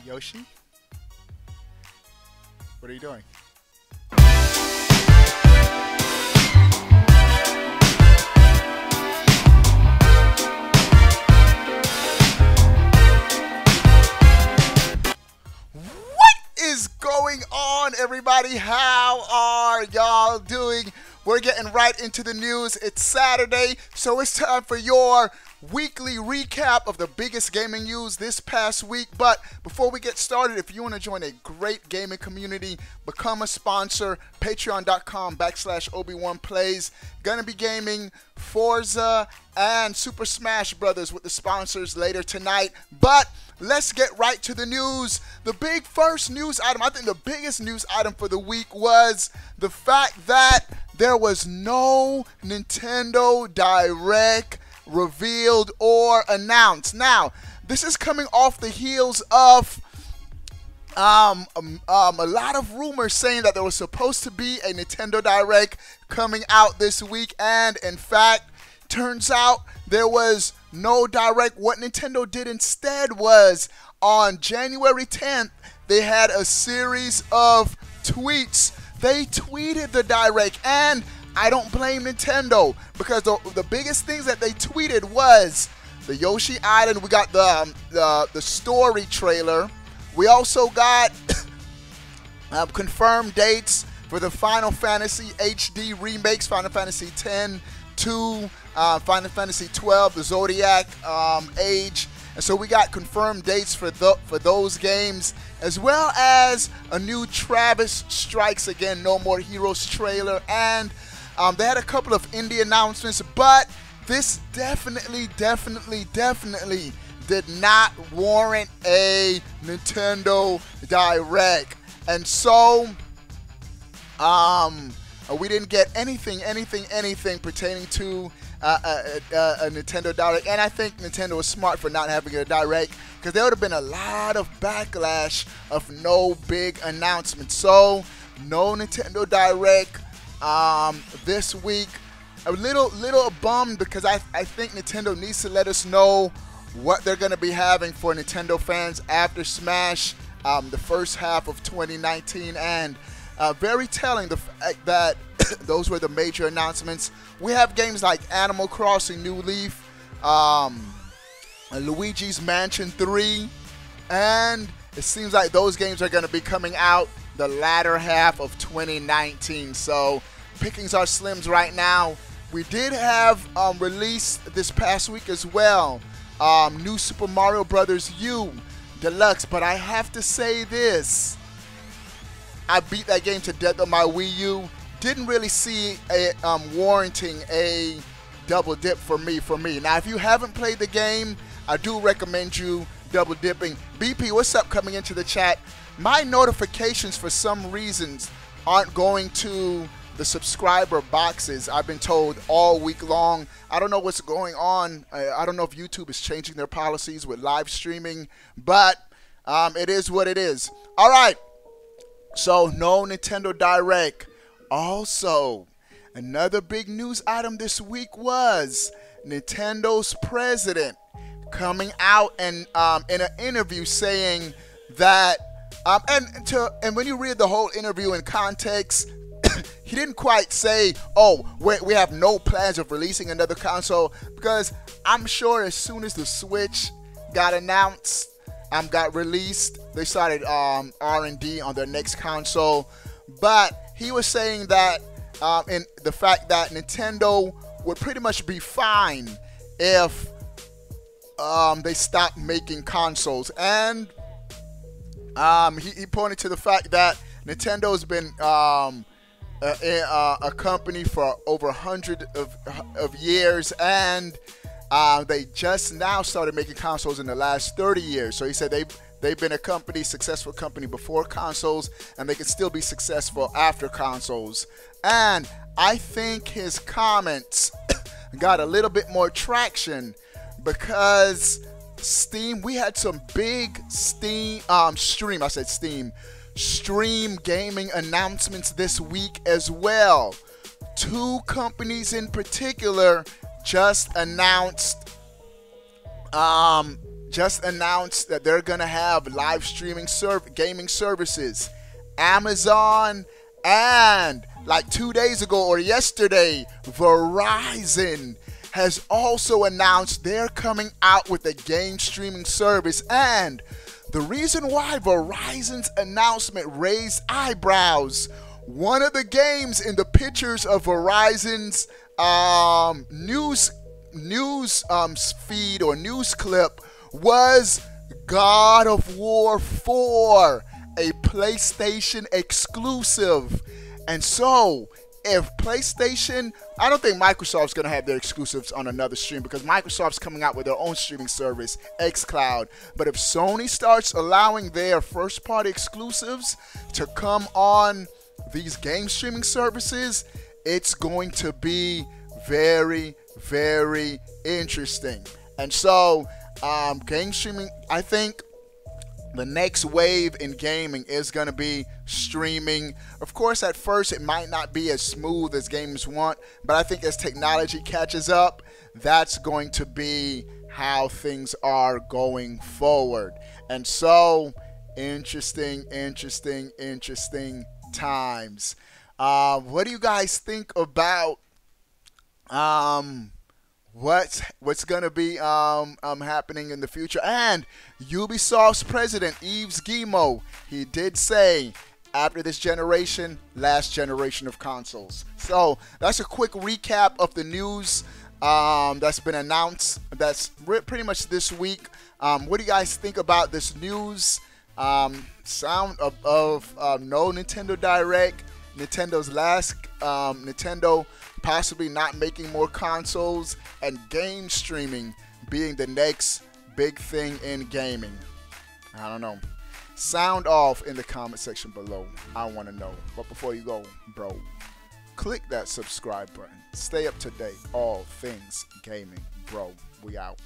Yoshi? What are you doing? What is going on, everybody? How are y'all doing? We're getting right into the news. It's Saturday, so it's time for your weekly recap of the biggest gaming news this past week. But before we get started, if you want to join a great gaming community, become a sponsor. Patreon.com/Obi1Plays. Gonna be gaming Forza and Super Smash Brothers with the sponsors later tonight. But let's get right to the news. The big first news item, I think the biggest news item for the week, was the fact that there was no Nintendo Direct revealed or announced. Now, this is coming off the heels of a lot of rumors saying that there was supposed to be a Nintendo Direct coming out this week, and in fact, turns out there was no Direct. What Nintendo did instead was, on January 10th, they had a series of tweets. They tweeted the Direct, and I don't blame Nintendo, because the biggest things that they tweeted was the Yoshi Island. We got the story trailer. We also got confirmed dates for the Final Fantasy HD remakes, Final Fantasy X, 2, Final Fantasy 12, the Zodiac Age. And so we got confirmed dates for those games, as well as a new Travis Strikes Again No More Heroes trailer. And they had a couple of indie announcements, but this definitely did not warrant a Nintendo Direct. And so we didn't get anything pertaining to a Nintendo Direct. And I think Nintendo was smart for not having a Direct, because there would have been a lot of backlash of no big announcements. So no Nintendo Direct this week. A little bummed, because I think Nintendo needs to let us know what they're going to be having for Nintendo fans after Smash, the first half of 2019. And very telling the fact that those were the major announcements. We have games like Animal Crossing New Leaf, Luigi's Mansion 3, and it seems like those games are going to be coming out the latter half of 2019. So pickings are slims right now. We did have released this past week as well, new Super Mario Bros. U Deluxe. But I have to say this, I beat that game to death on my Wii U. Didn't really see a warranting a double dip for me. Now, if you haven't played the game, I do recommend you double dipping. BP, what's up, coming into the chat? My notifications for some reasons aren't going to the subscriber boxes, I've been told, all week long. I don't know what's going on. I don't know if YouTube is changing their policies with live streaming, but it is what it is. All right, so no Nintendo Direct. Also, another big news item this week was Nintendo's president coming out and in an interview saying that and when you read the whole interview in context, he didn't quite say, oh, we have no plans of releasing another console, because I'm sure as soon as the Switch got announced, got released, they started R&D on their next console. But he was saying that in the fact that Nintendo would pretty much be fine if they stopped making consoles. And he pointed to the fact that Nintendo has been a company for over 100 of years, and they just now started making consoles in the last 30 years. So he said they've been a successful company before consoles, and they can still be successful after consoles. And I think his comments got a little bit more traction, because Steam, we had some big stream gaming announcements this week as well. Two companies in particular just announced just announced that they're gonna have live streaming gaming services. Amazon and like 2 days ago or yesterday, Verizon has also announced they're coming out with a game streaming service. And the reason why Verizon's announcement raised eyebrows, one of the games in the pictures of Verizon's news feed or news clip was God of War 4, a PlayStation exclusive. And so, if PlayStation, I don't think Microsoft's going to have their exclusives on another stream because Microsoft's coming out with their own streaming service, xCloud. But if Sony starts allowing their first-party exclusives to come on these game streaming services, it's going to be very, very interesting. And so, game streaming, I think the next wave in gaming is going to be streaming. Of course, at first it might not be as smooth as gamers want, but I think as technology catches up, that's going to be how things are going forward. And so, interesting times. What do you guys think about what's gonna be happening in the future? And Ubisoft's president Yves Guillemot, he did say, after this generation, last generation of consoles. So that's a quick recap of the news that's been announced. That's pretty much this week. What do you guys think about this news? Sound of no Nintendo Direct, Nintendo's last Nintendo possibly not making more consoles, and game streaming being the next big thing in gaming. I don't know. Sound off in the comment section below. I want to know. But before you go, bro, click that subscribe button. Stay up to date. All things gaming. Bro, we out.